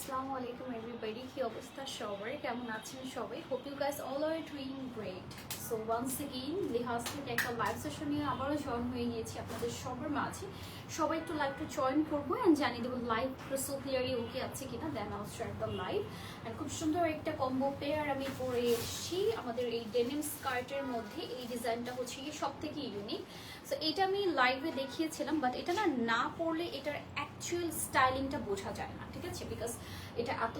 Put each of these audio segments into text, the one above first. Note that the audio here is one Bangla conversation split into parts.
Assalamu alaikum everybody. কি অবস্থা সবার, কেমন আছেন সবাই? Hope you guys all are doing great. So once again লিহাজ থেকে একটা লাইভ সেশন নিয়ে আবারও জয়েন হয়ে গিয়েছি আপনাদের সবার মাঝে। সবাই একটু লাইভটা জয়েন করবো অ্যান্ড জানিয়ে দেবো লাইভ ক্রিস্টাল ক্লিয়ারলি ওকে আছে কিনা, দেন আল স্টার্ট দ্য লাইভ। অ্যান্ড খুব সুন্দর একটা কম্বো পেয়ার আমি পরে এসেছি আমাদের এই ডেনিম স্কার্টের মধ্যে। এই ডিজাইনটা হচ্ছে কি সব থেকে ইউনিক। সো এটা আমি লাইভে দেখিয়েছিলাম, বাট এটা না পরলে এটার অ্যাকচুয়াল স্টাইলিংটা বোঝা যায় না, ঠিক আছে? বিকজ এটা এত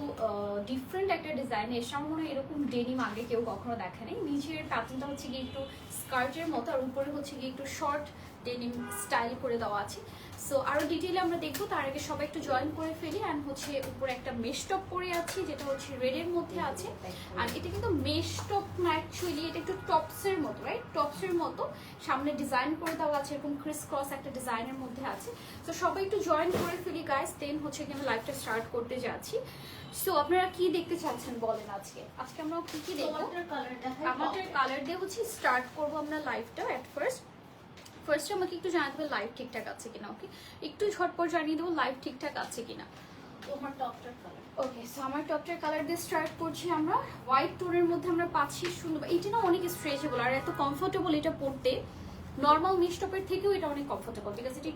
ডিফারেন্ট একটা ডিজাইন, এর সামনে মনে হয় এরকম ডেনিম আগে কেউ কখনো দেখে নেই। নিচের প্যাটার্নটা হচ্ছে গিয়ে একটু স্কার্টের মতো, আর উপরে হচ্ছে গিয়ে একটু শর্ট ডেনিম স্টাইল করে দেওয়া আছে। সো আরও ডিটেইলে আমরা দেখবো, তার আগে সবাই একটু জয়েন করে ফেলি। অ্যান্ড হচ্ছে উপরে একটা মেশ টপ পরে আছি, যেটা হচ্ছে রেডের মধ্যে আছে। আর এটা কিন্তু মেশ টপ না, অ্যাকচুয়ালি এটা একটু টপসের মতো, রাইট? টপসের মতো সামনে ডিজাইন করে দেওয়া আছে, এরকম ক্রিস ক্রস একটা ডিজাইনের মধ্যে আছে। তো সবাই একটু জয়েন করে ফেলি গাইস, দেন হচ্ছে কি আমি লাইভটা স্টার্ট করতে যাচ্ছি। সো আপনারা কি দেখতে চাচ্ছেন বলেন? আজকে আমরা কি দেখবো? আমাদের কালার দিয়ে হচ্ছে স্টার্ট করবো আমরা লাইভটা। অ্যাট ফার্স্ট আমাকে একটু জানিয়ে দেবে লাইভ ঠিকঠাক আছে কিনা। ওকে, একটু ঝটপট জানিয়ে দেবো লাইভ ঠিকঠাক আছে কিনা। তোমার টপটার কালার। ওকে, সো আমার টপটার কালার দিয়ে স্টার্ট করছি আমরা। হোয়াইট টোনের মধ্যে আমরা পাচ্ছি সুন্দর। এইটা না অনেক স্ট্রেচেবল আর এত কমফোর্টেবল এটা পরতে। নর্মাল মিশ টপের থেকেও এটা অনেক কমফোর্টেবল, বিকজ এটা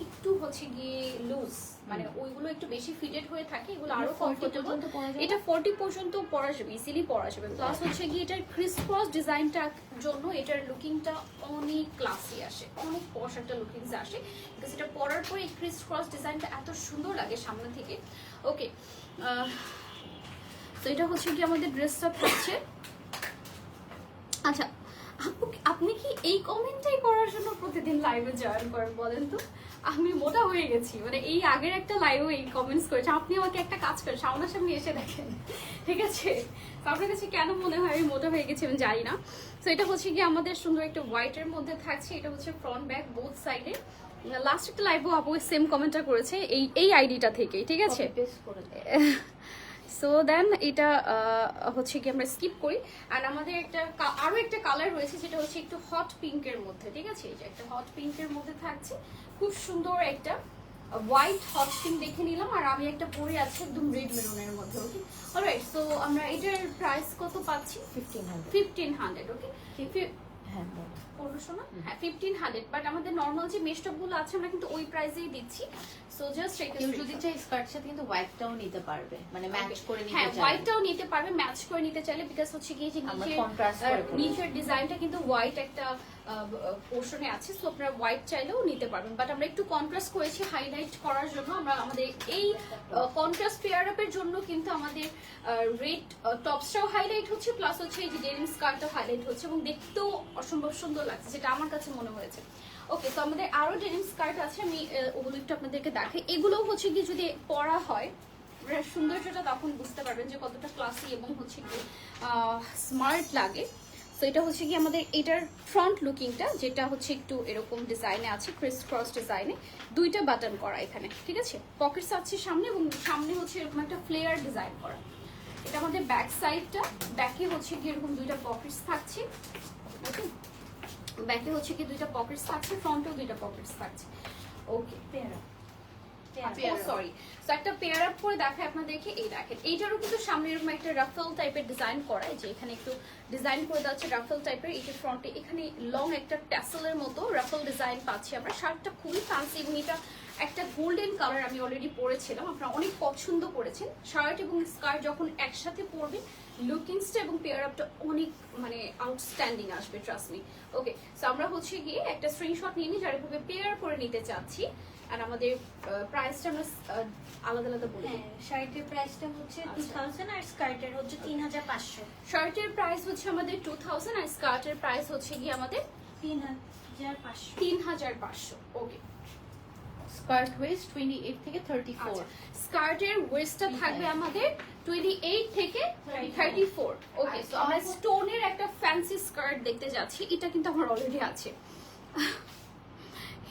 একটু হচ্ছে গিয়ে লুজ, মানে ওইগুলো একটু বেশি ফিটেড হয়ে থাকে, এগুলো আরো কমফোর্টেবল। এটা 40 পর্যন্ত পরা যাবে, ইজিলি পরা যাবে। প্লাস হচ্ছে গিয়ে এটার ক্রিস ক্রস ডিজাইনটার জন্য এটার লুকিংটা অনেক ক্লাসি আসে, অনেক পশ একটা লুকিংস আসে, বিকজ এটা পরার পরে এই ক্রিস ক্রস ডিজাইনটা এত সুন্দর লাগে সামনে থেকে। ওকে, তো এটা হচ্ছে কি আমাদের ড্রেসটা থাকছে। আচ্ছা, আপনি কি এই কমেন্টটাই করার জন্য প্রতিদিন লাইভে জয়েন করেন বলেন তো? আমি মোটা হয়ে গেছি, মানে এই আগের একটা লাইভও এই কমেন্টস করেছে। আপনি আমাকে একটা কাজ করেন, সামনাসামনি এসে দেখেন, ঠিক আছে? আপনার কাছে কেন মনে হয় আমি মোটা হয়ে গেছি আমি জানি না। তো এটা হচ্ছে কি আমাদের সুন্দর একটা হোয়াইটের মধ্যে থাকছে। এটা হচ্ছে ফ্রন্ট ব্যাক বোথ সাইডে। লাস্ট একটা লাইভও আপু সেম কমেন্টটা করেছে এই আইডিটা থেকেই, ঠিক আছে? সো দেন এটা হচ্ছে কি আমরা স্কিপ করি। আর আমাদের আরো একটা কালার রয়েছে, যেটা হচ্ছে একটু হট পিঙ্কের মধ্যে, ঠিক আছে? এই যে একটা হট পিঙ্কের মধ্যে থাকছে, খুব সুন্দর একটা হোয়াইট হট পিঙ্ক দেখে নিলাম। আর আমি একটা পরে আছি একদম রেড মেরুনের মধ্যে। ওকে, অলরাইট। সো আমরা এটার প্রাইস কত পাচ্ছি? 1500। ওকে, হ্যাঁ 1500 না? হ্যাঁ 1500। বাট আমাদের নর্মাল যে মেশটপ গুলো আছে আমরা কিন্তু ওই প্রাইসেই দিচ্ছি। সো জাস্ট কেউ যদি চাই স্কার্টের সাথে কিন্তু হোয়াইটটাও নিতে পারবে, মানে ম্যাচ করে নিতে হ্যাঁ চাইলে। হোয়াইটটাও নিতে পারবে, ম্যাচ করে নিতে চাইলে। বিকজ হচ্ছে কি যে নিচের ডিজাইনটা কিন্তু হোয়াইট একটা পোর্শনে আছে, সো আপনারা হোয়াইট চাইলেও নিতে পারবেন। বাট আমরা একটু কন্ট্রাস্ট করেছি হাইলাইট করার জন্য। আমরা আমাদের এই কন্ট্রাস্ট পেয়ার আপের জন্য কিন্তু আমাদের রেড টপসটাও হাইলাইট হচ্ছে, প্লাস হচ্ছে এই যে ডেনিম স্কার্টটাও হাইলাইট হচ্ছে, এবং দেখতেও অসম্ভব সুন্দর লাগছে, যেটা আমার কাছে মনে হয়েছে। ওকে, তো আমাদের আরো ডেনিম স্কার্ট আছে, আমি ওগুলো একটু আপনাদেরকে দেখাই। এগুলো হচ্ছে কি যদি পরা হয় সৌন্দর্যটা তখন বুঝতে পারবেন যে কতটা ক্লাসি এবং হচ্ছে কি স্মার্ট লাগে। তো এটা হচ্ছে কি আমাদের এটার ফ্রন্ট লুকিংটা, যেটা হচ্ছে একটু এরকম ডিজাইনে আছে, ক্রিস ক্রস ডিজাইনে, দুইটা বাটন করা এখানে, ঠিক আছে? পকেটস আছে সামনে, এবং সামনে হচ্ছে এরকম একটা ফ্লেয়ার ডিজাইন করা। এটা আমাদের ব্যাক সাইডটা, ব্যাকে হচ্ছে কি এরকম দুইটা পকেটস থাকছে। ওকে, ব্যাকে হচ্ছে কি দুইটা পকেটস থাকছে, ফ্রন্টেও দুইটা পকেটস থাকছে। ওকে, সরি, সো একটা পেয়ার আপ করে দেখায় আপনাদেরকে। এই দেখেন, এইটারও কিন্তু সামনে এরকম একটা রাফেল টাইপের ডিজাইন করা, যে এখানে একটু ডিজাইন করে দেওয়া হচ্ছে রাফেল টাইপের। এই যে ফ্রন্টে এখানে লং একটা ট্যাসেলের মতো রাফেল ডিজাইন পাচ্ছি আমরা। শার্টটা খুবই ফ্যান্সি, এবং এটা একটা গোল্ডেন কালার আমি অলরেডি পরেছিলাম, আপনারা অনেক পছন্দ করেছেন। শার্ট এবং স্কার্ট যখন একসাথে পরবে লুকিংসটা এবং পেয়ার আপটা অনেক মানে আউটস্ট্যান্ডিং আসবে, ট্রাস্ট মি। ওকে, সো আমরা হচ্ছে গিয়ে একটা স্ক্রিনশট নিয়ে নিই যারা এভাবে পেয়ার করে নিতে চাচ্ছি। আর আমাদের প্রাইসটা আমরা আলাদা আলাদা বলি। শার্টের প্রাইসটা হচ্ছে 2000 আর স্কার্টের হচ্ছে 3500। শার্টের প্রাইস হচ্ছে আমাদের 2000 আর স্কার্টের প্রাইস হচ্ছে গিয়ে আমাদের 3500। ওকে, স্কার্ট ওয়েস্ট 28 থেকে 34। স্কার্টের ওয়েস্টটা থাকবে আমাদের 28 থেকে 34। ওকে, সো আমরা স্টোনের একটা ফ্যান্সি স্কার্ট দেখতে যাচ্ছি, এটা কিন্তু আমার অলরেডি আছে।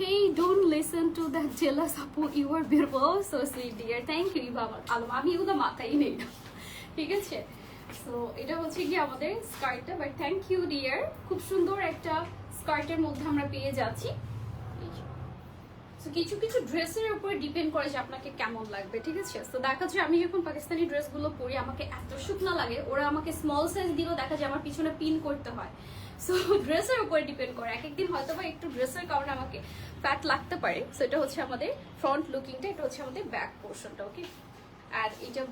Hey, don't listen to that jealous Apu. You are beautiful, so sweet, dear. Thank you, Baba. Alam, আমি এগুলো মাথায় নেই না, ঠিক আছে? সো এটা হচ্ছে কি আমাদের স্কার্টটা, বাট থ্যাংক ইউ ডিয়ার। খুব সুন্দর একটা স্কার্টের মধ্যে আমরা পেয়ে যাচ্ছি। সো কিছু কিছু ড্রেসের উপরে ডিপেন্ড করে যে আপনাকে কেমন লাগবে, ঠিক আছে? তো দেখা যায় আমি যখন পাকিস্তানি ড্রেসগুলো পরি আমাকে এত শুকনা লাগে, ওরা আমাকে স্মল সাইজ দিলেও দেখা যায় আমার পিছনে পিন করতে হয়। সো ড্রেসের উপরে ডিপেন্ড করে, এক একদিন হয়তো বা একটু ড্রেসের কারণে আমাকে ফ্যাট লাগতে পারে। সো এটা হচ্ছে আমাদের ফ্রন্ট লুকিংটা, এটা হচ্ছে আমাদের ব্যাক পোর্শনটা, ওকে? আর এটা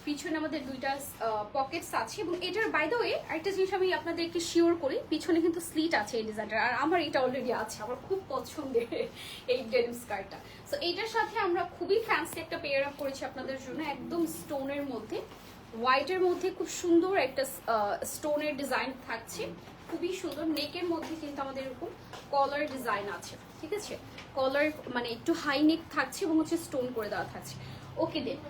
পিছনে আমাদের দুইটা পকেটস আছে, এবং এটার বাই দ্য ওয়ে আরেকটা জিনিস আমি আপনাদেরকে শিওর করি, পিছনে কিন্তু স্লিট আছে এই ডিজাইনটার, আর আমার এটা অলরেডি আছে, আমার খুব পছন্দের এই ডেনিম স্কার্টটা। সো এইটার সাথে আমরা খুবই ফ্যান্সি একটা পেয়ার আপ করেছি আপনাদের জন্য, একদম স্টোনের মধ্যে, হোয়াইটের মধ্যে খুব সুন্দর একটা স্টোনের ডিজাইন থাকছে, খুবই সুন্দর। নেকের মধ্যে কিন্তু আমাদের এরকম কলার ডিজাইন আছে, ঠিক আছে? কলার মানে একটু হাই নেক থাকছে এবং হচ্ছে স্টোন করে দেওয়া থাকছে। ওকে দেন,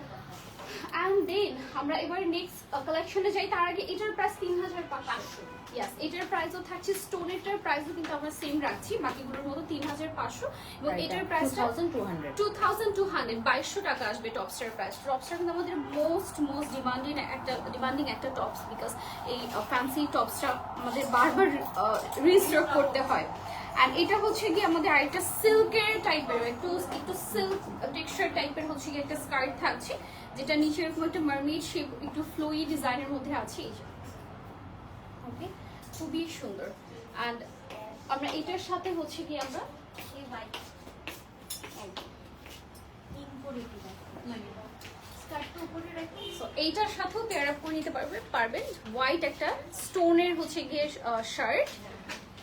অ্যান্ড দেন আমরা এবার নেক্সট কালেকশনে যাই। তার আগে এটার প্রাইস 3500। ইয়াস, এটার প্রাইসও থাকছে, স্টোনেরটার প্রাইসও কিন্তু আমরা সেম রাখছি বাকিগুলোর মতো 3500, এবং এটার প্রাইসটা 2200, 2200 টাকা আসবে টপসটার প্রাইস। টপসটা কিন্তু আমাদের মোস্ট ডিমান্ডিং একটা টপস, বিকজ এই ফ্যান্সি টপসটা আমাদের বারবার রিস্টক করতে হয়। অ্যান্ড এটা হচ্ছে কি আমাদের আরেকটা সিল্কের টাইপের, একটু সিল্ক টেক্সচার টাইপের হচ্ছে কি একটা স্কার্ট থাকছে, যেটা নিচে এরকম একটা মারমেড শেপ, একটু ফ্লোই ডিজাইনের মধ্যে আছে। এই যে, ওকে, খুবই সুন্দর। অ্যান্ড আমরা এটার সাথে হচ্ছে কি আমরা এই হোয়াইট স্কার্টটা উপরে রাখি। সো এইটার সাথেও পেয়ার আপ করে নিতে পারবেন। হোয়াইট একটা স্টোনের হচ্ছে গিয়ে শার্ট,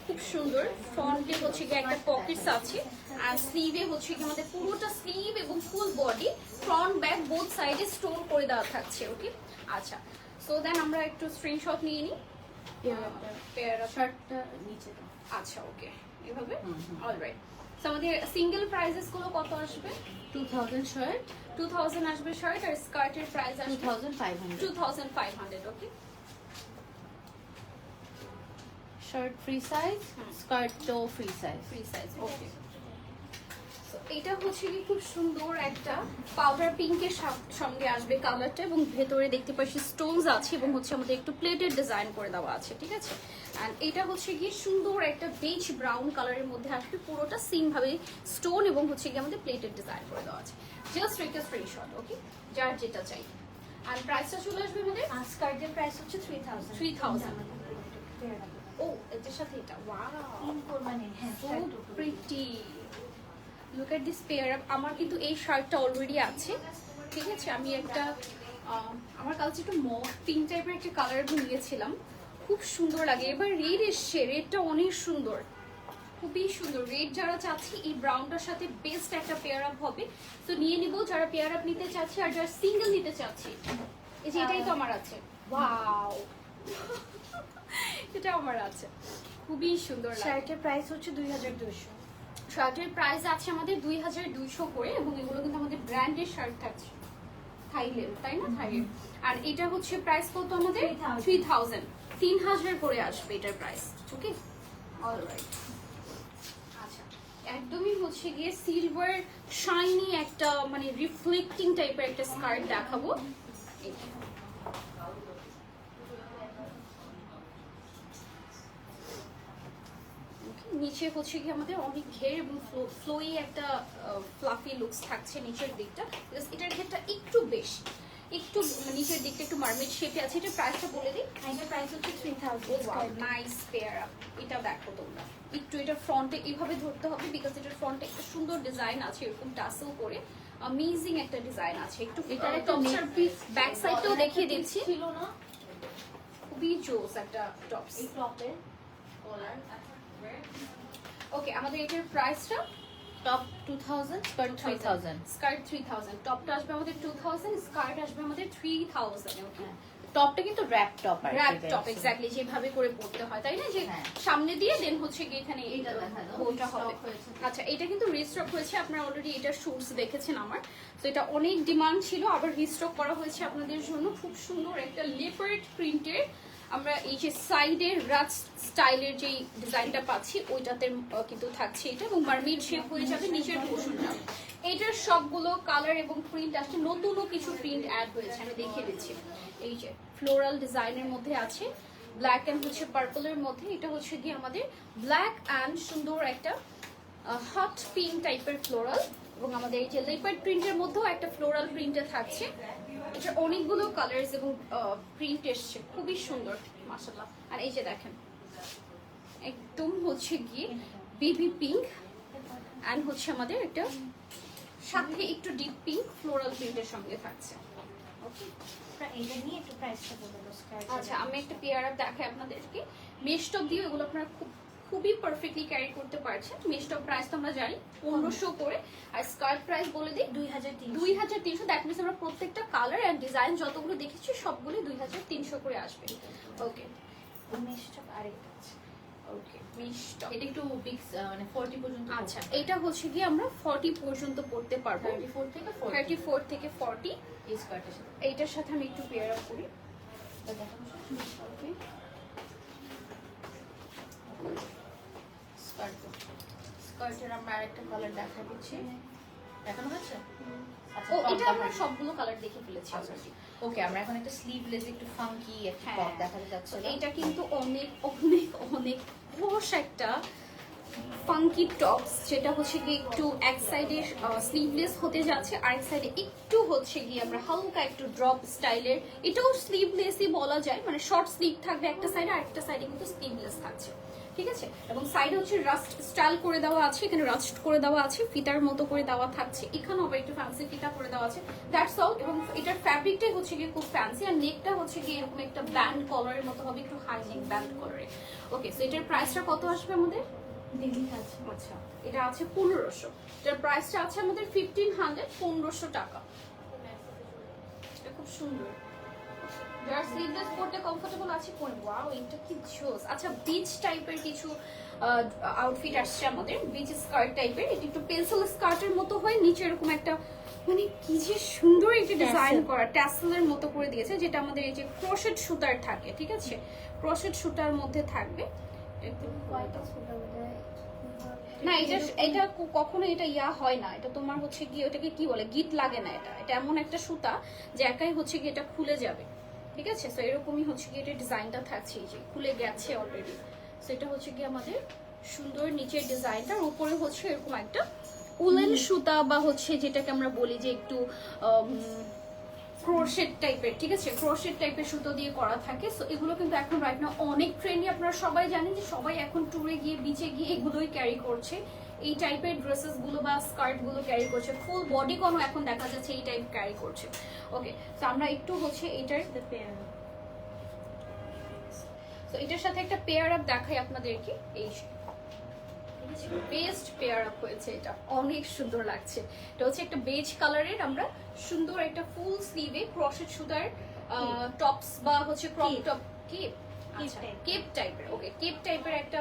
খুব সুন্দর। ফ্রন্টে হচ্ছে গিয়ে একটা পকেটস আছে, আর স্লিভে হচ্ছে কি আমাদের পুরোটা স্লিভ এবং full body, front back both সাইডে স্টোন করে দেওয়া থাকছে, ওকে? আচ্ছা, সো দেন আমরা একটু স্ক্রিনশট নিয়ে নিই পেয়ার আপ শার্টটা নিচে দাও। আচ্ছা, ওকে, এভাবে অলরাইট। সো আমাদের সিঙ্গেল প্রাইসেস গুলো কত আসবে? 2000 শার্ট, 2000 আসবে শার্ট, আর স্কার্টের প্রাইস আসবে 2500। 2500, ওকে? শার্ট ফ্রি সাইজ, স্কার্ট তো ফ্রি সাইজ। ফ্রি সাইজ, ওকে। সো এটা হচ্ছে কি খুব সুন্দর একটা পাউডার পিঙ্কের সঙ্গে আসবে কালারটা, এবং ভেতরে দেখতে পাচ্ছি স্টোনস আছে, এবং হচ্ছে আমাদের একটু প্লেটেড ডিজাইন করে দেওয়া আছে, ঠিক আছে? অ্যান্ড এটা হচ্ছে কি সুন্দর একটা বেজ ব্রাউন কালারের মধ্যে আসবে, পুরোটা সেম ভাবে স্টোন এবং হচ্ছে কি আমাদের প্লেটেড ডিজাইন করে দেওয়া আছে। জাস্ট একটা স্ক্রিনশট, ওকে, যার যেটা চাই। আর প্রাইসটা চলে আসবে আমাদের আর স্কার্টের প্রাইস হচ্ছে 3000। 3000। ও, এটার সাথে এটা, ওয়াও, ইন করবানি, হ্যাঁ, so শার্ট উপরে। pretty. Look at this pair up. আমার কিন্তু এই শার্টটা অলরেডি আছে, ঠিক আছে? আমি একটা আমার কাছে একটু মভ পিঙ্ক টাইপের একটা কালার নিয়েছিলাম, খুব সুন্দর লাগে। এবার রেড এসছে, রেডটা অনেক সুন্দর, খুবই সুন্দর। রেড যারা চাচ্ছি এই ব্রাউনটার সাথে বেস্ট একটা পেয়ার আপ হবে, তো নিয়ে নিব যারা পেয়ার আপ নিতে চাচ্ছি। আর যারা সিঙ্গেল নিতে চাচ্ছি, এই যে এটাই তো আমার আছে, ওয়াও এটা আমার আছে, খুবই সুন্দর লাগে। শার্টের প্রাইস হচ্ছে 2200। শার্টের প্রাইস আছে আমাদের 2200 করে, এবং এগুলো কিন্তু আমাদের ব্র্যান্ডের শার্ট থাকছে, থাইল্যান্ড, তাই না? থাইল্যান্ড। আর এটা হচ্ছে প্রাইস কত আমাদের? 3000, 3000 করে আসবে এটার প্রাইস, ওকে? অলরাইট। আচ্ছা, একদমই হচ্ছে গিয়ে সিলভার শাইনি একটা মানে রিফ্লেক্টিং টাইপের একটা স্কার্ট দেখাবো। এই যে। নিচে হচ্ছে কি আমাদের অনেক ঘের এবং ফ্লোই একটা ফ্লাফি লুকস থাকছে নিচের দিকটা, এটার ঘেরটা একটু বেশি, একটু নিচের দিকটা একটু মারমেড শেপে আছে। এটা প্রাইসটা বলে দিই, এটার প্রাইস হচ্ছে 3000। Nice pair up. এটা দেখো তোমরা একটু, এটা ফ্রন্টে এইভাবে ধরতে হবে, বিকজ এটার ফ্রন্টে একটা সুন্দর ডিজাইন আছে, এরকম টাসেল করে অ্যামেজিং একটা ডিজাইন আছে। একটু এটার একটা ব্যাক সাইডটাও দেখিয়ে দিচ্ছি, ছিল না খুবই জোস একটা টপস। এই টপের কলার, ওকে, আমাদের এটার প্রাইসটা টপ 2000, স্কার্ট 3000। স্কার্ট 3000, টপটা আসবে আমাদের 2000, স্কার্ট আসবে আমাদের 3000, ওকে? টপটা কিন্তু র‍্যাপ টপ, আর র‍্যাপ টপ, এক্স্যাক্টলি যেভাবে করে পড়তে হয়, তাই না? যে হ্যাঁ। সামনে দিয়ে দেন হচ্ছে কি এখানে এইটা দেখা দাও, ওটা হবে। stock হয়েছে। আচ্ছা, এটা কিন্তু রিস্টক হয়েছে, আপনারা অলরেডি এটার শুটস দেখেছেন আমার, তো এটা অনেক ডিমান্ড ছিল, আবার রিস্টক করা হয়েছে আপনাদের জন্য। খুব সুন্দর একটা লেপার্ড প্রিন্টের আমরা এই যে সাইডের রাজ স্টাইলের যে ডিজাইনটা পাচ্ছি ওইটাতে কিন্তু থাকছে এটা, এবং মারমেড শেপ হয়ে যাবে নিচের পোর্শনটা। এটার সবগুলো কালার এবং প্রিন্ট আসছে, নতুনও কিছু প্রিন্ট অ্যাড হয়েছে, আমি দেখিয়ে দিচ্ছি। এই যে ফ্লোরাল ডিজাইনের মধ্যে আছে, ব্ল্যাক অ্যান্ড হচ্ছে পার্পলের মধ্যে, এটা হচ্ছে গিয়ে আমাদের ব্ল্যাক অ্যান্ড সুন্দর একটা হট পিঙ্ক টাইপের ফ্লোরাল, এবং আমাদের এই যে লেপার্ড প্রিন্টের মধ্যেও একটা ফ্লোরাল প্রিন্টে থাকছে। এটা অনেকগুলো কালার্স এবং প্রিন্ট এসছে, খুবই সুন্দর মাশাআল্লাহ। আর এই যে দেখেন একদম হচ্ছে গিয়ে বেবি পিঙ্ক অ্যান্ড হচ্ছে আমাদের একটা সাথে একটু ডিপ পিঙ্ক ফ্লোরাল প্রিন্টের সঙ্গে থাকছে। ওকে, এটা নিয়ে একটু প্রাইসটা বলে দাও স্কার্ট। আচ্ছা আমি একটা পেয়ার আপ দেখাই আপনাদেরকে। মেশ টপ দিয়ে এগুলো আপনারা খুবই পারফেক্টলি ক্যারি করতে পারছেন। মেশ টপ প্রাইস তো আমরা জানি 1500 করে, আর স্কার্ট প্রাইস বলে দিই 2300। দ্যাট মিনস আমরা প্রত্যেকটা কালার এন্ড ডিজাইন যতগুলো দেখেছি সবগুলো 2300 করে আসবে। ওকে, মেশটা আরেকটা আছে। ওকে মেশ টপ এটা একটু বিগ মানে 40 পর্যন্ত। আচ্ছা এটা হচ্ছে কি আমরা 40 পর্যন্ত পড়তে পারবো, 34 থেকে 40 34 থেকে 40। এই স্কার্টের সাথে এইটার সাথে আমি একটু পেয়ার আপ করি। এটা দেখানো ওকে, স্কার্টের আমরা আরেকটা কালার দেখা দিচ্ছি, দেখানো হচ্ছে। আচ্ছা ও top এটা আমরা দেখানো। সবগুলো কালার দেখে ফেলেছি আচ্ছা already। ওকে, আমরা এখন একটা স্লিভলেস একটু ফাঙ্কি একটা হ্যাঁ। টপ দেখাতে যাচ্ছি। তো এইটা কিন্তু অনেক অনেক অনেক পোশ একটা ফাঙ্কি টপস, যেটা হচ্ছে গিয়ে একটু এক সাইডে স্লিভলেস হতে যাচ্ছে, আরেক সাইডে একটু হচ্ছে গিয়ে আমরা হালকা একটু ড্রপ স্টাইলের। এটাও স্লিভলেসই বলা যায়, মানে শর্ট স্লিভ থাকবে একটা সাইডে, আরেকটা সাইডে কিন্তু স্লিভলেস থাকছে, ঠিক আছে। এবং সাইডে হচ্ছে রাস্ট স্টাইল করে দেওয়া আছে, এখানে রাস্ট করে দেওয়া আছে, ফিতার মতো করে দেওয়া থাকছে, এখানেও আবার একটু ফ্যান্সি ফিতা করে দেওয়া আছে, দ্যাটস অল। এবং এটার ফ্যাব্রিকটাই হচ্ছে গিয়ে খুব ফ্যান্সি, আর নেকটা হচ্ছে গিয়ে এরকম একটা ব্যান্ড কলারের মতো হবে, একটু হাই নেক ব্যান্ড কলারে। ওকে, সো এটার প্রাইসটা কত আসবে আমাদের? আচ্ছা এটা আছে 1500, এটার প্রাইসটা আছে আমাদের 1500, 1500 টাকা। এটা খুব সুন্দর, যারা স্লিভলেস পরতে কমফোর্টেবল আছে পরে। ওয়াও, এটা কি জোস। আচ্ছা বিচ টাইপের কিছু আউটফিট আসছে আমাদের, বিচ স্কার্ট টাইপের। এটা একটু পেন্সিল স্কার্টের মতো হয়, নিচে এরকম একটা মানে কি যে সুন্দর একটা ডিজাইন করা ট্যাসেলের মতো করে দিয়েছে, যেটা আমাদের এই যে ক্রোশেট সুতার থাকে, ঠিক আছে, ক্রোশেট সুতার মধ্যে থাকবে। না এটা এটা কখনো এটা ইয়া হয় না, এটা তোমার হচ্ছে কি ওটাকে কি বলে, গিট লাগে না। এটা এটা এমন একটা সুতা যে একাই হচ্ছে কি এটা খুলে যাবে, ঠিক আছে। সো এরকমই হচ্ছে কি এটা ডিজাইনটা থাকছে, এই যে খুলে গেছে অলরেডি। সো এটা হচ্ছে কি আমাদের সুন্দর নিচের ডিজাইনটার উপরে হচ্ছে এরকম একটা উলেন সুতা, বা হচ্ছে যেটাকে আমরা বলি যে একটু ক্রোশেট টাইপের, ঠিক আছে, ক্রোশেট টাইপের সুতো দিয়ে করা থাকে। সো এগুলো কিন্তু এখন রাইট নাও অনেক ট্রেন্ডি। আপনারা সবাই জানেন যে সবাই এখন ট্যুরে গিয়ে বিচে গিয়ে এগুলোই ক্যারি করছে, এই টাইপের ড্রেসেস গুলো বা স্কার্ট গুলো ক্যারি করছে। ফুল বডি কোনো এখন দেখা যাচ্ছে এই টাইপ ক্যারি করছে। ওকে, তো আমরা একটু হচ্ছে এটার তো এটার সাথে একটা পেয়ার আপ দেখাই আপনাদেরকে। এই বেস্ট পেয়ার আপ হয়েছে, এটা অনেক সুন্দর লাগছে। এটা হচ্ছে একটা বেজ কালারের, আমরা সুন্দর একটা ফুল স্লিভে ক্রোশেট সুতার টপস বা হচ্ছে ক্রপ টপ কি কেপ টাইপের, ওকে কেপ টাইপের একটা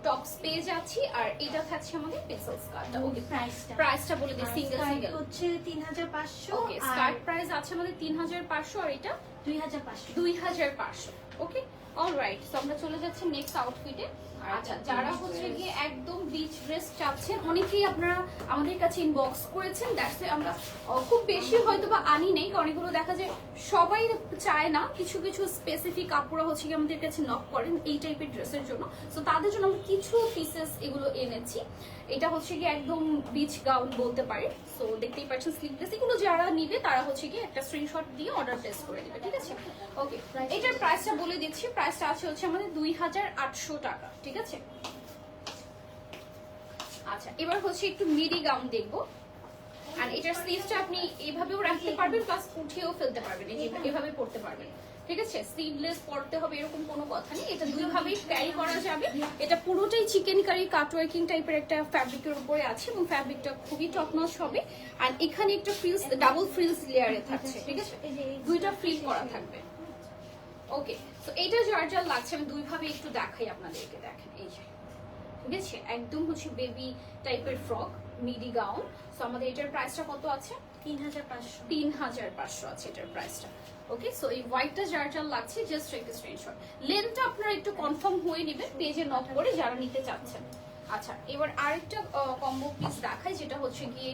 টপস পেয়ে যাচ্ছি। আর এটা থাকছে আমাদের পেন্সিল স্কার্ট। ওকে, প্রাইসটা বলে দিই, সিঙ্গেল সিঙ্গেল হচ্ছে 3500। ওকে, স্কার্ট প্রাইস আছে আমাদের 3500, আর এটা 2500। ওকে, অলরাইট। সো আমরা চলে যাচ্ছি নেক্সট আউটফিটে। আচ্ছা, যারা হচ্ছে গিয়ে একদম বিচ ড্রেস চাচ্ছেন, অনেকেই আপনারা আমাদের কাছে ইনবক্স করেছেন, দ্যাটস আমরা খুব বেশি হয়তো বা আনি নেই, কারণ এগুলো দেখা যায় সবাই চায় না। কিছু কিছু স্পেসিফিক কাপড় হচ্ছে গিয়ে আমাদের কাছে নক করেন এই টাইপের ড্রেসের জন্য। সো তাদের জন্য আমরা কিছু পিসেস এগুলো এনেছি। এটা হচ্ছে গিয়ে একদম বিচ গাউন বলতে পারি। সো দেখতেই পাচ্ছেন স্লিভলেস। এগুলো যারা নিবে তারা হচ্ছে গিয়ে একটা স্ক্রিনশট দিয়ে অর্ডার প্লেস করে দিবে, ঠিক আছে। ওকে, এটার প্রাইসটা বলে দিচ্ছি। প্রাইসটা আছে হচ্ছে আমাদের 2800 টাকা, ঠিক আছে। আচ্ছা, এবার হচ্ছে একটু মিডি গাউন দেখবো। আর এটার স্লিভসটা আপনি এইভাবেও রাখতে পারবেন, প্লাস উঠিয়েও ফেলতে পারবেন, এইভাবে পড়তে পারবেন, ঠিক আছে। স্লিভলেস পড়তে হবে এরকম কোনো কথা নেই, এটা দুইভাবেই ক্যারি করা যাবে। এটা পুরোটাই চিকেন কারি কাট ওয়ার্কিং টাইপের একটা ফ্যাব্রিকের উপরে আছে, এবং ফ্যাব্রিকটা খুবই টপ নচ হবে। আর এখানে একটা ফ্রিলস, ডাবল ফ্রিলস লেয়ারে থাকছে, ঠিক আছে, দুইটা ফ্রিল করা থাকবে। ওকে, তো এইটা যার যার লাগছে আমি দুইভাবে একটু দেখাই আপনাদেরকে। দেখেন এই যে, ঠিক আছে, একদম হচ্ছে বেবি টাইপের ফ্রক মিডি গাউন। সো আমাদের এটার প্রাইসটা কত আছে? 3500 আছে এটার প্রাইসটা। ওকে, সো এই হোয়াইটটা যার যার লাগছে জাস্ট একটা স্ক্রিনশট। লেন্থটা আপনারা একটু কনফার্ম হয়ে নেবেন পেজে নক করে যারা নিতে চাচ্ছেন। আচ্ছা, এবার আরেকটা কম্বো পিস দেখাই, যেটা হচ্ছে গিয়ে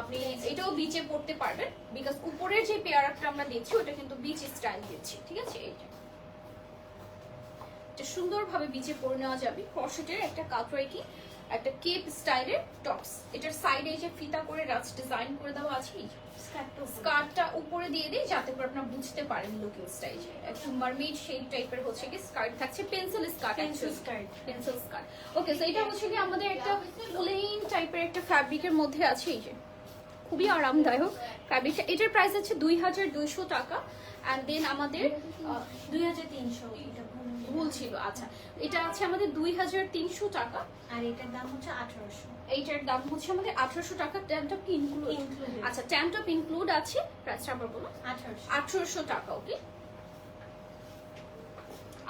আপনি এটাও বিচে পড়তে পারবেন, বিকজ উপরের যে পেয়ার আপটা আমরা দিচ্ছি ওটা কিন্তু বিচ স্টাইল দিচ্ছি, ঠিক আছে। এইটা সুন্দরভাবে বিচে পরে নেওয়া যাবে। ক্রশেটের একটা কাটওয়ার্কি একটা কেপ স্টাইলের টপস। এটার সাইডে যে ফিতা করে রাজ ডিজাইন করে দেওয়া আছে, স্কার্টটা উপরে দিয়ে দিই যাতে করে আপনারা বুঝতে পারেন লুকিং স্টাইল। একটু মারমেড শেড টাইপের হচ্ছে কি স্কার্ট থাকছে, পেন্সিল স্কার্ট, পেন্সিল স্কার্ট। ওকে, সো এটা হচ্ছে কি আমাদের একটা প্লেন টাইপের একটা ফ্যাব্রিকের মধ্যে আছে, এই যে খুবই আরামদায়ক ফ্যাব্রিকটা। এটার প্রাইস আছে 2200 টাকা। অ্যান্ড দেন আমাদের 2300, এটা ভুল ছিল, আচ্ছা এটা আছে আমাদের 2300 টাকা। আর এটার দাম হচ্ছে 1800। এইটার দাম হচ্ছে আমাদের 1800 টাকা, ট্যান টপ ইনক্লুড। আচ্ছা, ট্যান টপ ইনক্লুড আছে, প্রাইসটা আবার বলো। 1800 টাকা। ওকে,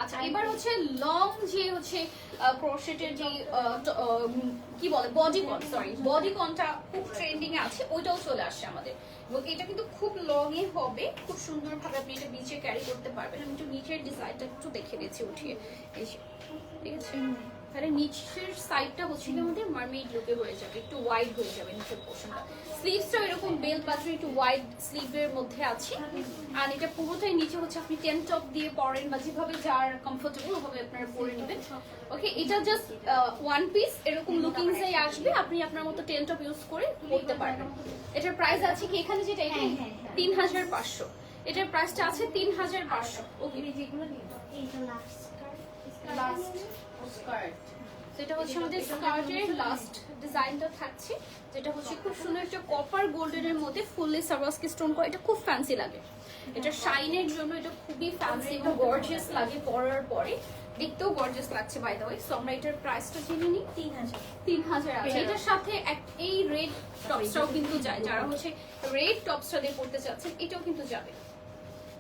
আচ্ছা এবার হচ্ছে লং যে হচ্ছে ক্রোশেটের যে কি বলে বডিকন, সরি বডিকনটা খুব ট্রেন্ডিং এ আছে, ওইটাও চলে আসছে আমাদের। এবং এটা কিন্তু খুব লং এ হবে, খুব সুন্দরভাবে আপনি এটা নিচে ক্যারি করতে পারবেন। আমি একটু নিচের ডিজাইনটা একটু দেখে দিচ্ছি উঠিয়ে, এই যে, ঠিক আছে। তাহলে নিচের সাইডটা হচ্ছে কি আমাদের মারমেড লুকে হয়ে যাবে, একটু ওয়াইড হয়ে যাবে নিচের পোর্শনটা। স্লিভসটা এরকম বেল পাত্র একটু ওয়াইড স্লিভের মধ্যে আছে। আর এটা পুরোটাই নিচে হচ্ছে আপনি টেন টপ দিয়ে পরেন বা যেভাবে যার কমফোর্টেবল ওভাবে আপনারা পরে নেবেন। ওকে, এটা জাস্ট ওয়ান পিস এরকম লুকিং সাই আসবে, আপনি আপনার মতো টেন টপ ইউজ করে পরতে পারবেন। এটার প্রাইস আছে কি এখানে যেটা, এটা 3500। এটার প্রাইসটা আছে 3500। ওকে, যেগুলো নিয়ে এইটা লাস্ট স্কার্ট, যেটা হচ্ছে আমাদের স্কার্টের লাস্ট ডিজাইনটা থাকছে, যেটা হচ্ছে খুব সুন্দর একটা কপার গোল্ডেনের মধ্যে ফুললি সারোয়াস্কি স্টোন করা। এটা খুব ফ্যান্সি লাগে, এটা শাইনের জন্য এটা খুবই ফ্যান্সি এবং গর্জিয়াস লাগে পরার পরে, দেখতেও গর্জিয়াস লাগছে বাই দ্য ওয়ে। সো আমরা এটার প্রাইসটা জেনে নিই। 3000 আছে। এটার সাথে এই রেড টপসটাও কিন্তু যায়, যারা হচ্ছে রেড টপসটা দিয়ে পড়তে চাচ্ছেন এটাও কিন্তু যাবে,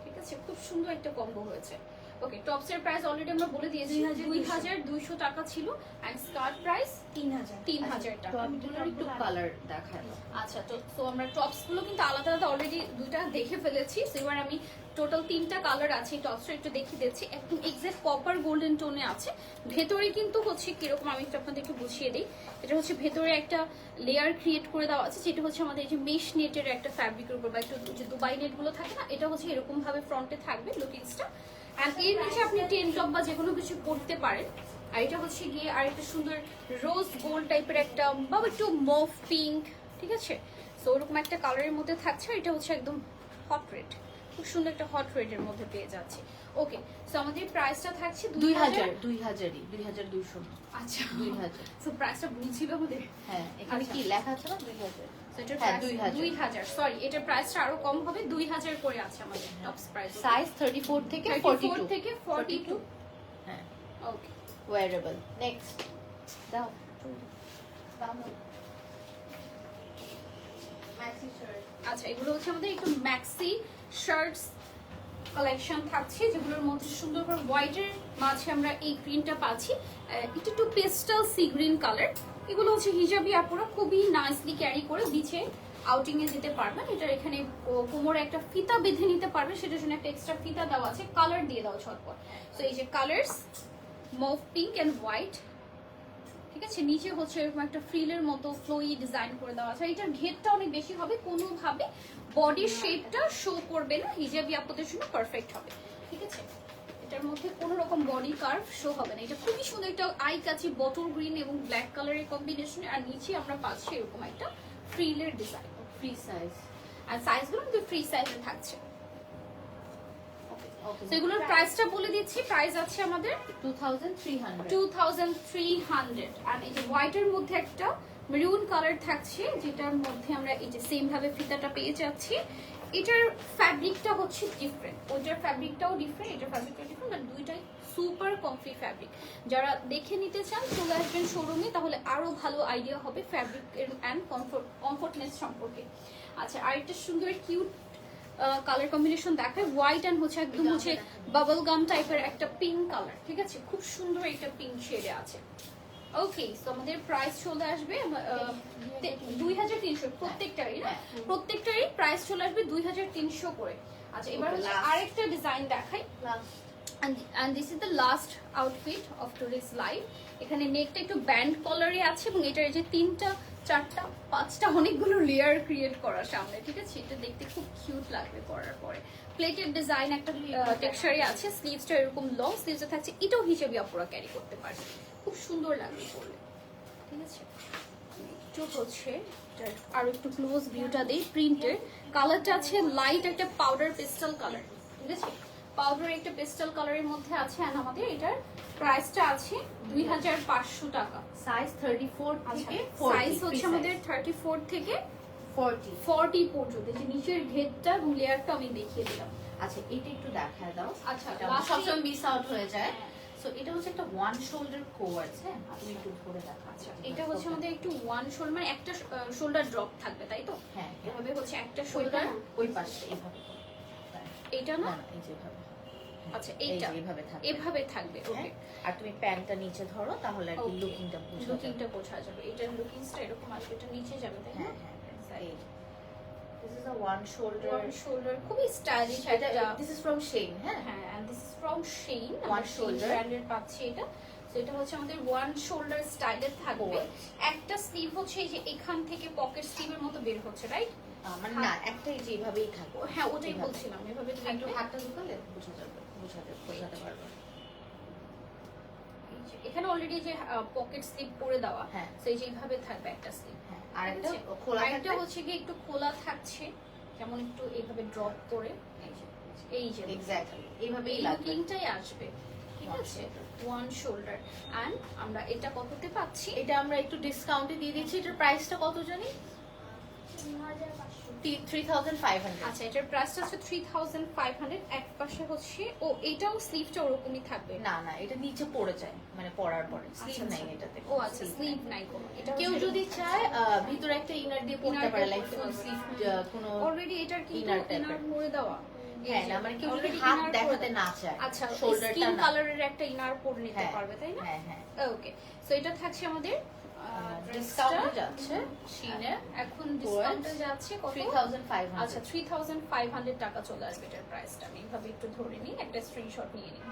ঠিক আছে। খুব সুন্দর একটা কম্বো হয়েছে। ওকে, টপসের প্রাইস অলরেডি আমরা বলে দিয়েছি, 2200 টাকা ছিল। এন্ড স্কার্ট প্রাইস 3000 টাকা। টপগুলোর একটু কালার দেখাবো। আচ্ছা, তো আমরা টপস গুলো কিন্তু আলাদা আলাদা অলরেডি দুইটা দেখে ফেলেছি। সো এবার আমি টোটাল 3টা কালার আছে টপসটা একটু দেখিয়ে দিচ্ছি। একদম এক্সাক্ট কপার গোল্ডেন টোনে আছে। ভেতরে কিন্তু হচ্ছে কিরকম আমি একটু আপনাদেরকে বুঝিয়ে দিই। এটা হচ্ছে ভেতরে একটা লেয়ার ক্রিয়েট করে দেওয়া আছে, যেটা হচ্ছে আমাদের এই যে মেশ নেটের একটা ফ্যাব্রিকের উপর বা একটু যে দুবাই নেট গুলো থাকে না, এটা হচ্ছে এরকম ভাবে ফ্রন্টে থাকবে লুকিংসটা। আর এর নিচে আপনি টেন টপ বা যে কোনো কিছু পরতে পারেন। আর এটা হচ্ছে গিয়ে আর একটা সুন্দর রোজ গোল্ড টাইপের একটা বা একটু মভ পিঙ্ক, ঠিক আছে। সো ওরকম একটা কালারের মধ্যে থাকছে। এটা হচ্ছে একদম হট রেড, খুব সুন্দর একটা হট রেডের মধ্যে পেয়ে যাচ্ছে। ওকে, সো আমাদের প্রাইসটা থাকছে 2200। আচ্ছা 2000। সো প্রাইসটা বুঝছিল আমাদের। হ্যাঁ, এখানে কি লেখা আছে না 2000? হ্যাঁ 2000, সরি এটার প্রাইসটা আরো কম হবে, 2000 করে আছে আমাদের টপস প্রাইস। সাইজ 34 থেকে 42। হ্যাঁ, ওকে, ওয়্যারেবল। নেক্সট দাও। Maxi shirt. আচ্ছা এগুলো হচ্ছে আমাদের একটু ম্যাক্সি শার্টস কালেকশন থাকছে, যেগুলোর মধ্যে সুন্দর করে হোয়াইটের মাঝে আমরা এই গ্রিনটা পাচ্ছি, এটা একটু পেস্টাল সি গ্রিন কালার। এগুলো হচ্ছে হিজাবি আপুরা খুবই নাইসলি ক্যারি করে বিচে আউটিং এ যেতে পারবেন। এটার এখানে কোমরে একটা ফিতা বেঁধে নিতে পারবেন, সেটার জন্য একটা এক্সট্রা ফিতা দেওয়া আছে। কালার দিয়ে দাও ছটপট। সো এই যে colours mauve pink and white, ঠিক আছে। নিচে হচ্ছে এরকম একটা ফ্রিলের মতো ফ্লোই ডিজাইন করে দেওয়া আছে। এটার ঘেরটা অনেক বেশি হবে, কোনোভাবে বডির শেপটা শো করবে না, হিজাবি আপুদের জন্য পারফেক্ট হবে, ঠিক আছে। এটার মধ্যে কোনো রকম বডি কার্ভ শো হবে না। এটা খুবই সুন্দর একটা আই কাছি বটল গ্রিন এবং ব্ল্যাক কালারের কম্বিনেশনে। আর নিচে আমরা পাচ্ছি এরকম একটা ফ্রিলের ডিজাইন, ফ্রি সাইজ। আর সাইজগুলো কিন্তু ফ্রি সাইজে থাকছে। ওকে, তো এগুলোর প্রাইসটা বলে দিচ্ছি। প্রাইস আছে আমাদের 2300। আর এই যে হোয়াইটের মধ্যে একটা মেরুন কালার থাকছে, যেটার মধ্যে আমরা এই যে সেম ভাবে ফিতাটা পেয়ে যাচ্ছি। এটার ফ্যাব্রিকটা হচ্ছে ডিফারেন্ট, ওইটার ফ্যাব্রিকটাও ডিফারেন্ট, এটার ফ্যাব্রিকটাও ডিফারেন্ট, বাট দুইটাই সুপার কমফি ফ্যাব্রিক। যারা দেখে নিতে চান চলে আসবেন শোরুমে, তাহলে আরো ভালো আইডিয়া হবে ফ্যাব্রিক এন্ড কমফোর্টনেস সম্পর্কে। আচ্ছা, আরেকটা সুন্দর কিউট কালার কম্বিনেশন দেখায়, হোয়াইট এন্ড হচ্ছে একদম হচ্ছে বাবল গাম টাইপের একটা পিঙ্ক কালার, ঠিক আছে। খুব সুন্দর একটা পিঙ্ক শেডে আছে। ওকে, সো আমাদের প্রাইস চলে আসবে 2300 প্রত্যেকটারই, না প্রত্যেকটারই প্রাইস চলে আসবে 2300 করে। আচ্ছা, এবার হচ্ছে আরেকটা ডিজাইন দেখাই। and this is the last outfit of today's live. এখানে নেকটা একটু ব্যান্ড কলারে আছে এবং এটার যে 3টা 4টা 5টা অনেকগুলো লেয়ার ক্রিয়েট করা সামনে, ঠিক আছে। এটা দেখতে খুব কিউট লাগবে পরার পরে। প্লেটেড ডিজাইন একটা টেক্সচারে আছে, স্লিভসটা এরকম লং স্লিভসে থাকছে। এটাও হিসেবে আপনারা ক্যারি করতে পারবেন, খুব সুন্দর লাগবে পরলে, ঠিক আছে। একটু হচ্ছে আর একটু ক্লোজ ভিউটা দেই। প্রিন্টের কালারটা আছে লাইট একটা পাউডার পেস্টাল কালার, ঠিক আছে? পাউডার একটা পেস্টাল কালারের মধ্যে আছে। আর আমাদের এটার প্রাইসটা আছে 2500 টাকা। সাইজ 34 থেকে 40 সাইজ হচ্ছে আমাদের 34 থেকে 40। 40 পর্যন্ত। যে নিচের ঘেরটা এবং লেয়ারটা আমি দেখিয়ে দিলাম। আচ্ছা এটা একটু দেখায় দাও। আচ্ছা, এটা last সবসময় মিস আউট হয়ে যায়। সো এটা হচ্ছে একটা ওয়ান শোল্ডার কোয়ার্স, হ্যাঁ তুমি একটু ধরে দেখা। আচ্ছা, এটা হচ্ছে আমাদের একটু ওয়ান শোল্ডার, মানে একটা শোল্ডার ড্রপ থাকবে, তাই তো? হ্যাঁ এভাবে হচ্ছে একটা ওইটা শোল্ডার। ওই পাশে এইভাবে এটা না, না না এই যেভাবে। আচ্ছা এই এইটা যে এইভাবে থাকবে। এভাবে থাকবে। ওকে, হ্যাঁ, আর তুমি প্যান্টটা নিচে ধরো তাহলে আর কি Okay. লুকিংটা বোঝা যাবে। লুকিংটা বোঝা যাবে। এটার লুকিংসটা এরকম আসবে, এটা নিচে যাবে, তাই না? হ্যাঁ হ্যাঁ এই this is a one shoulder. One shoulder, খুবই স্টাইলিশ এটা একটা। This is from Shane. হ্যাঁ হ্যাঁ, and this is from Shein, One আমরা Shein shoulder. ব্র্যান্ডের পাচ্ছি এটা। তো এটা হচ্ছে আমাদের ওয়ান শোল্ডার স্টাইলের থাকবে। Cool. একটা স্লিভ হচ্ছে এই যে এখান থেকে পকেট স্লিভের মতো বের হচ্ছে, রাইট? মানে না একটাই যে এইভাবেই থাকবে। হ্যাঁ, ওটাই এইভাবে। বলছিলাম, এভাবে একটু থাকবে। হাতটা ঢুকালে বোঝা যাবে, বোঝাতে পারবে। এই যে এখানে অলরেডি যে পকেট স্লিভ করে দেওয়া, হ্যাঁ। তো এই যে এইভাবে থাকবে একটা স্লিভ। হ্যাঁ আর একটা ঠিক আছে? খোলা আরেকটা থাকবে। হচ্ছে কি একটু খোলা থাকছে, যেমন একটু এইভাবে ড্রপ করে এই যে এক্স্যাক্টলি এইভাবেই এই লাগবে। লুকিংটাই আসবে, ঠিক আছে? One shoulder. এন্ড আমরা এটা কততে পাচ্ছি? এটা আমরা একটু ডিসকাউন্টে দিয়ে দিচ্ছি। এটার প্রাইসটা কত জানি? 3500। আচ্ছা, এটার প্রাইসটা হচ্ছে 3500। এক পাশে হচ্ছে ও এটাও স্লিভটা ওরকমই থাকবে। না না এটা নিচে পড়ে যায়, মানে পরার পরে স্লিভ আচ্ছা, নাই এটাতে। ও আচ্ছা, স্লিভ নাই কোনো। এটা কেউ যদি চায় ভিতরে একটা ইনার দিয়ে পড়তে Inner পারে, দিয়ে লাইক পড়তে ফুল পারবে। স্লিভ কোনো। অলরেডি এটার কিন্তু Inner type-এর। ইনার করে দেওয়া। হ্যাঁ না মানে কেউ যদি Already হাত inner করে দেখাতে দেওয়া। না চায়, আচ্ছা, শোল্ডারটা স্কিন না। কালারের একটা ইনার পরে নিতে হ্যাঁ, পারবে, তাই না? হ্যাঁ হ্যাঁ ওকে, সো এটা থাকছে আমাদের ডিসকাউন্টে যাচ্ছে শিনে এখন ডিসকাউন্টে যাচ্ছে কত? 3500। আচ্ছা, 3500 টাকা চলে আসবে এটার প্রাইসটা। আমি এইভাবে একটু ধরে নিই, একটা স্ক্রিনশট নিয়ে নিই।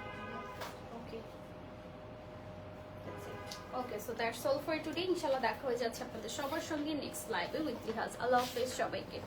Okay okay, so that's all for today. ইনশাআল্লাহ দেখা হয়ে যাচ্ছে আপনাদের সবার সঙ্গে নেক্সট লাইভে উইথ লিহাজ। আল্লাহ হাফেজ সবাইকে।